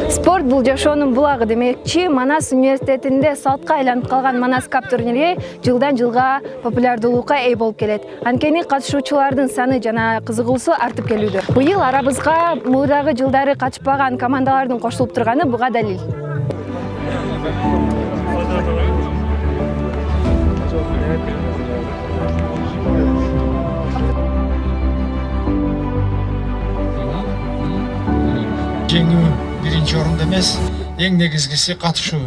Спорт бул жашоонун булагы демекчи. Манас университетинде салтка айланып калган Манас Cup турнири жылдан жылга популярдуулукка ээ болуп келет. Анткени катышуучулардын саны жана кызыгуусу артып келүүдө. Быйыл арабызга мурдагы жылдары катышпаган командалардын кошулуп турганы буга далил. Жеңүү биринчи орунда эмес, эң негизгиси катышуу.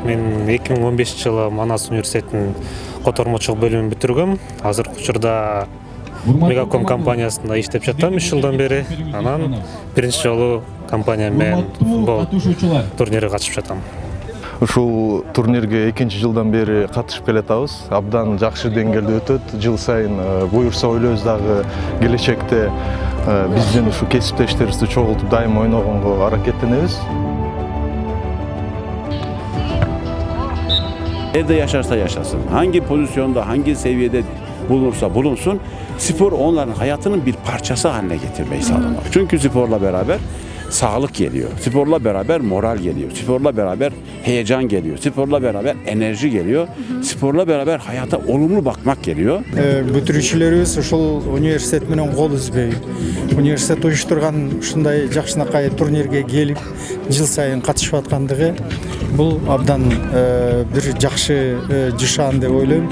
Мен 2015 жылы Манас университетинин котормочулук бөлүмүн бүтүргөм. Азыркы учурда Мегаком компаниясында иштеп жатам 3 жылдан бери. Анан биринчи жолу компания менен футбол турнирине катышып жатам. Ушул турнирге 2-жылдан бери катышып келатабыз. Абдан жакшы деңгээлде өтөт. Жыл сайын буюрса ойлойбуз дагы келечекте биздин ушу кесиптештерибизди чогултуп дайыма ойногонго аракеттенебиз. Nerede yaşarsa yaşasın, hangi pozisyonda, hangi seviyede bulunursa bulunsun, spor onların hayatının bir parçası haline getirmeyi sağlamak. Çünkü sporla beraber sağlık geliyor, sporla beraber moral geliyor, sporla beraber heyecan geliyor, sporla beraber enerji geliyor, sporla beraber hayata olumlu bakmak geliyor. Бүтүрүүчүлөрүбүз ушул университет менен кол үзбөй, университет уюштурган ушундай жакшынакай турнирге келип, жыл сайын катышып аткандыгы бул абдан бир жакшы жышаан деп ойлойм.